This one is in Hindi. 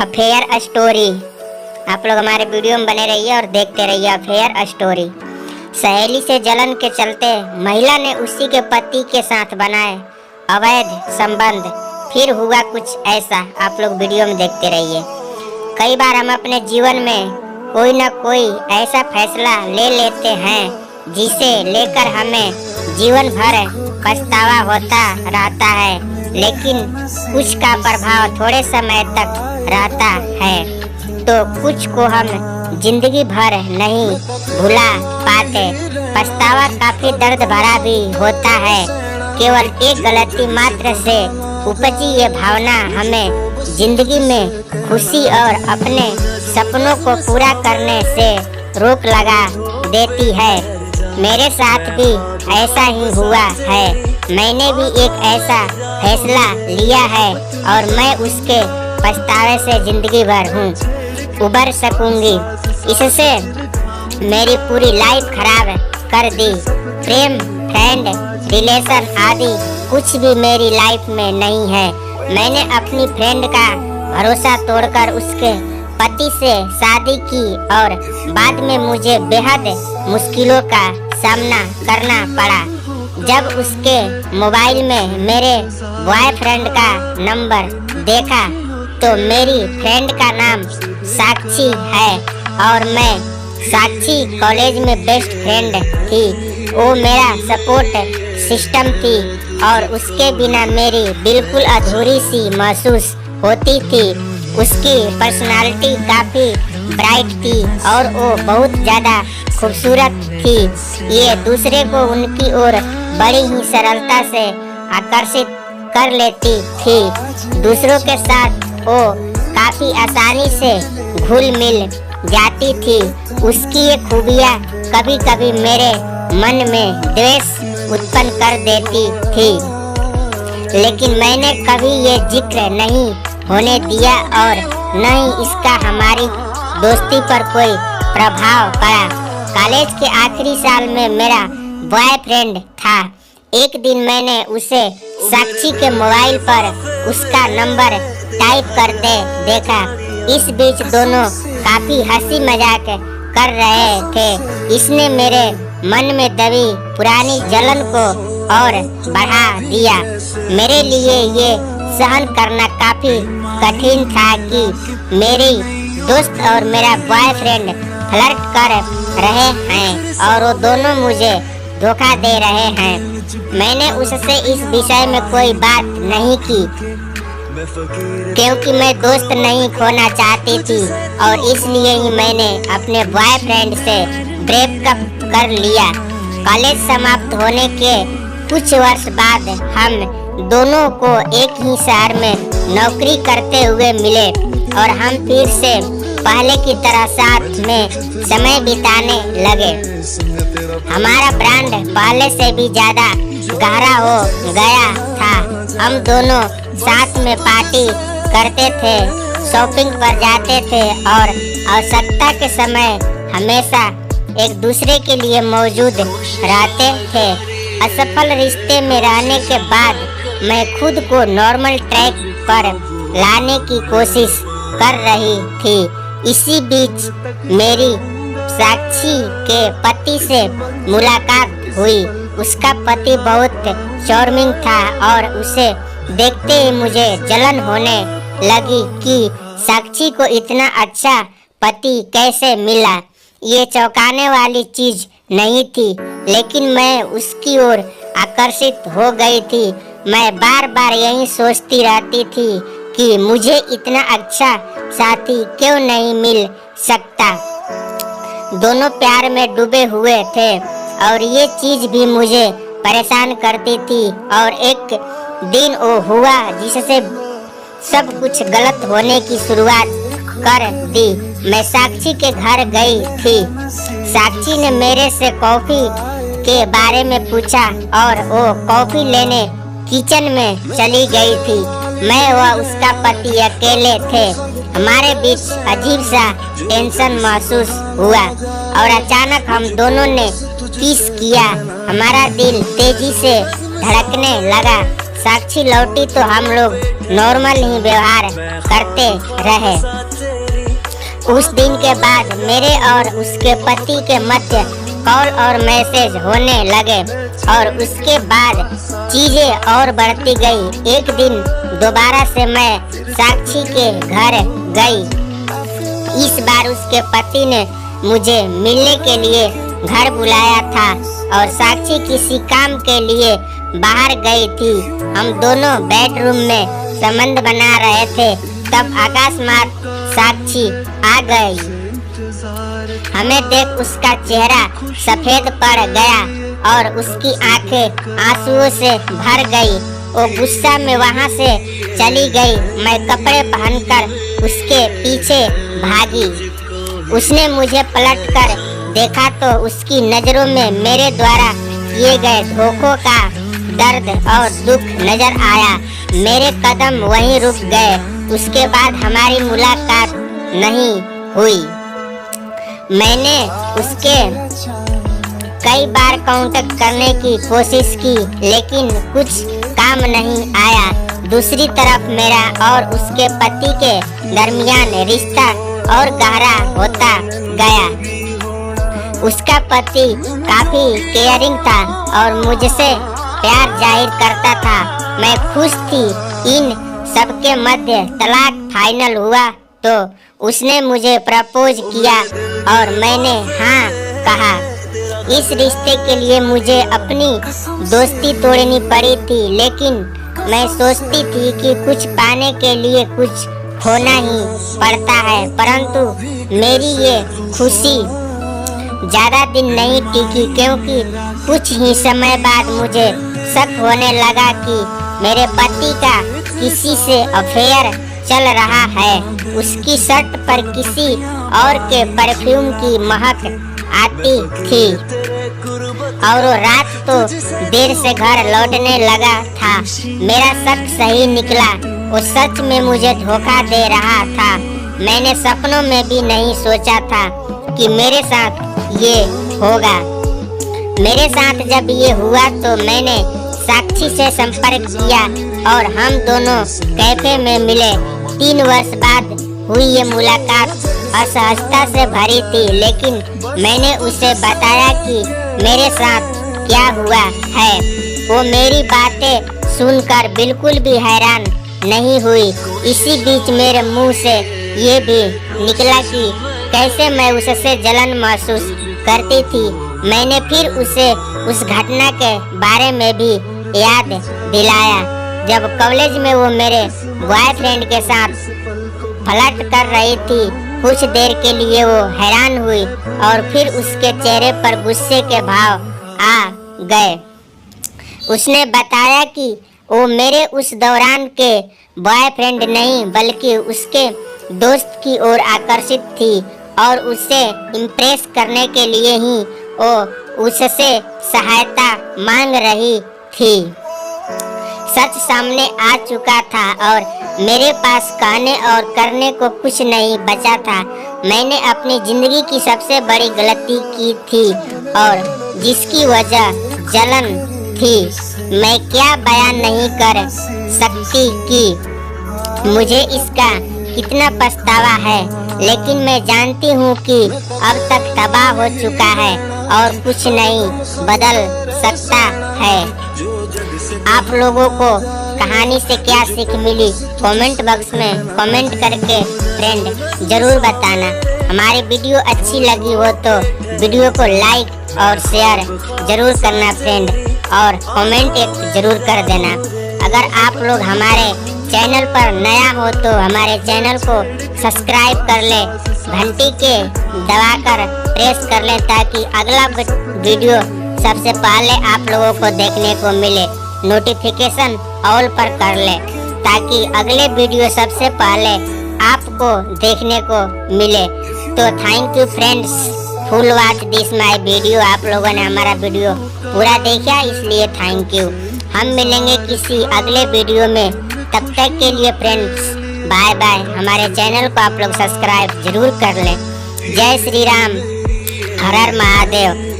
Affair story. आप लोग हमारे वीडियो में बने रहिए और देखते रहिए अफेयर स्टोरी। सहेली से जलन के चलते महिला ने उसी के पति के साथ बनाए अवैध संबंध। फिर हुआ कुछ ऐसा, आप लोग वीडियो में देखते रहिए। कई बार हम अपने जीवन में कोई न कोई ऐसा फैसला ले लेते हैं जिसे लेकर हमें जीवन भर पछतावा होता रहता है, लेकिन कुछ का प्रभाव थोड़े समय तक रहता है तो कुछ को हम जिंदगी भर नहीं भुला पाते। पछतावा काफी दर्द भरा भी होता है। केवल एक गलती मात्र से उपजी ये भावना हमें जिंदगी में खुशी और अपने सपनों को पूरा करने से रोक लगा देती है। मेरे साथ भी ऐसा ही हुआ है। मैंने भी एक ऐसा फैसला लिया है और मैं उसके पछतावे से जिंदगी भर उबर सकूंगी। इससे मेरी पूरी लाइफ खराब कर दी। प्रेम, फ्रेंड, रिलेशन आदि कुछ भी मेरी लाइफ में नहीं है। मैंने अपनी फ्रेंड का भरोसा तोड़कर उसके पति से शादी की और बाद में मुझे बेहद मुश्किलों का सामना करना पड़ा। जब उसके मोबाइल में मेरे बॉयफ्रेंड का नंबर देखा तो मेरी फ्रेंड का नाम साक्षी है और मैं साक्षी कॉलेज में बेस्ट फ्रेंड थी। वो मेरा सपोर्ट सिस्टम थी और उसके बिना मेरी बिल्कुल अधूरी सी महसूस होती थी। उसकी पर्सनालिटी काफ़ी ब्राइट थी और वो बहुत ज़्यादा खूबसूरत थी। ये दूसरे को उनकी ओर बड़ी ही सरलता से आकर्षित कर लेती थी। दूसरों के साथ वो काफ़ी आसानी से घुल मिल जाती थी। उसकी ये खूबियाँ कभी कभी मेरे मन में द्वेष उत्पन्न कर देती थी, लेकिन मैंने कभी ये जिक्र नहीं होने दिया और न ही इसका हमारी दोस्ती पर कोई प्रभाव पड़ा। कॉलेज के आखिरी साल में मेरा बॉयफ्रेंड था। एक दिन मैंने उसे साक्षी के मोबाइल पर उसका नंबर टाइप करते देखा। इस बीच दोनों काफी हंसी मजाक कर रहे थे। इसने मेरे मन में दबी पुरानी जलन को और बढ़ा दिया। मेरे लिए ये सहन करना काफी कठिन था कि मेरी दोस्त और मेरा बॉयफ्रेंड फ्लर्ट कर रहे हैं और वो दोनों मुझे धोखा दे रहे हैं। मैंने उससे इस विषय में कोई बात नहीं की क्योंकि मैं दोस्त नहीं खोना चाहती थी और इसलिए ही मैंने अपने बॉयफ्रेंड से ब्रेकअप कर लिया। कॉलेज समाप्त होने के कुछ वर्ष बाद हम दोनों को एक ही शहर में नौकरी करते हुए मिले और हम फिर से पहले की तरह साथ में समय बिताने लगे। हमारा बॉन्ड पहले से भी ज़्यादा गहरा हो गया था। हम दोनों साथ में पार्टी करते थे, शॉपिंग पर जाते थे और आवश्यकता के समय हमेशा एक दूसरे के लिए मौजूद रहते थे। असफल रिश्ते में रहने के बाद मैं खुद को नॉर्मल ट्रैक पर लाने की कोशिश कर रही थी। इसी बीच मेरी साक्षी के पति से मुलाकात हुई। उसका पति बहुत चार्मिंग था और उसे देखते ही मुझे जलन होने लगी कि साक्षी को इतना अच्छा पति कैसे मिला। ये चौंकाने वाली चीज नहीं थी, लेकिन मैं उसकी ओर आकर्षित हो गई थी। मैं बार बार यही सोचती रहती थी कि मुझे इतना अच्छा साथी क्यों नहीं मिल सकता। दोनों प्यार में डूबे हुए थे और ये चीज भी मुझे परेशान करती थी। और एक दिन वो हुआ जिससे सब कुछ गलत होने की शुरुआत कर दी। मैं साक्षी के घर गई थी। साक्षी ने मेरे से कॉफी के बारे में पूछा और वो कॉफी लेने किचन में चली गई थी। मैं व उसका पति अकेले थे। हमारे बीच अजीब सा टेंशन महसूस हुआ और अचानक हम दोनों ने किस किया। हमारा दिल तेजी से धड़कने लगा। साक्षी लौटी तो हम लोग नॉर्मल ही व्यवहार करते रहे। उस दिन के बाद मेरे और उसके पति के मध्य कॉल और मैसेज होने लगे और उसके बाद चीजें और बढ़ती गई। एक दिन दोबारा से मैं साक्षी के घर गई। इस बार उसके पति ने मुझे मिलने के लिए घर बुलाया था और साक्षी किसी काम के लिए बाहर गई थी। हम दोनों बेडरूम में संबंध बना रहे थे, तब अकस्मात साक्षी आ गई। हमें देख उसका चेहरा सफेद पड़ गया और उसकी आंखें आंसुओं से भर गई। वो गुस्सा में वहां से चली गई। मैं कपड़े पहनकर उसके पीछे भागी। उसने मुझे पलटकर देखा तो उसकी नजरों में मेरे द्वारा किए गए धोखों का दर्द और दुख नजर आया। मेरे कदम वहीं रुक गए। उसके बाद हमारी मुलाकात नहीं हुई। मैंने उसके कई बार कांटेक्ट करने की कोशिश की, लेकिन कुछ काम नहीं आया। दूसरी तरफ मेरा और उसके पति के दरमियान रिश्ता और गहरा होता गया। उसका पति काफी केयरिंग था और मुझसे प्यार जाहिर करता था। मैं खुश थी। इन सबके मध्य तलाक फाइनल हुआ तो उसने मुझे प्रपोज किया और मैंने हाँ कहा। इस रिश्ते के लिए मुझे अपनी दोस्ती तोड़नी पड़ी थी, लेकिन मैं सोचती थी कि कुछ पाने के लिए कुछ खोना ही पड़ता है। परंतु मेरी ये खुशी ज्यादा दिन नहीं टिकी, क्योंकि कुछ ही समय बाद मुझे शक होने लगा कि मेरे पति का किसी से अफेयर चल रहा है। उसकी शर्ट पर किसी और के परफ्यूम की महक आती थी और वो रात तो देर से घर लौटने लगा था। मेरा शक सही निकला। वो सच में मुझे धोखा दे रहा था। मैंने सपनों में भी नहीं सोचा था कि मेरे साथ ये होगा। मेरे साथ जब ये हुआ तो मैंने साक्षी से संपर्क किया और हम दोनों कैफे में मिले। 3 वर्ष बाद हुई ये मुलाकात असहजता से भरी थी, लेकिन मैंने उसे बताया कि मेरे साथ क्या हुआ है। वो मेरी बातें सुनकर बिल्कुल भी हैरान नहीं हुई। इसी बीच मेरे मुंह से ये भी निकला कि कैसे मैं उससे जलन महसूस करती थी। मैंने फिर उसे उस घटना के बारे में भी याद दिलाया जब कॉलेज में वो मेरे बॉयफ्रेंड के साथ फ्लर्ट कर रही थी। कुछ देर के लिए वो हैरान हुई और फिर उसके चेहरे पर गुस्से के भाव आ गए। उसने बताया कि वो मेरे उस दौरान के बॉयफ्रेंड नहीं बल्कि उसके दोस्त की ओर आकर्षित थी और उसे इम्प्रेस करने के लिए ही वो उससे सहायता मांग रही थी। सच सामने आ चुका था और मेरे पास कहने और करने को कुछ नहीं बचा था। मैंने अपनी जिंदगी की सबसे बड़ी गलती की थी और जिसकी वजह जलन थी। मैं क्या बयान नहीं कर सकती कि मुझे इसका कितना पछतावा है, लेकिन मैं जानती हूँ कि अब तक तबाह हो चुका है और कुछ नहीं बदल सकता है। आप लोगों को कहानी से क्या सीख मिली कमेंट बॉक्स में कमेंट करके फ्रेंड जरूर बताना। हमारी वीडियो अच्छी लगी हो तो वीडियो को लाइक और शेयर जरूर करना फ्रेंड, और कमेंट एक जरूर कर देना। अगर आप लोग हमारे चैनल पर नया हो तो हमारे चैनल को सब्सक्राइब कर ले, घंटी के दबाकर प्रेस कर ले ताकि अगला वीडियो सबसे पहले आप लोगों को देखने को मिले। नोटिफिकेशन ऑल पर कर ले ताकि अगले वीडियो सबसे पहले आपको देखने को मिले। तो thank you friends, full watch this my video. आप लोगों ने हमारा वीडियो पूरा देखा इसलिए थैंक यू। हम मिलेंगे किसी अगले वीडियो में, तब तक के लिए फ्रेंड्स बाय बाय। हमारे चैनल को आप लोग सब्सक्राइब जरूर कर लें। जय श्री राम, हर हर महादेव।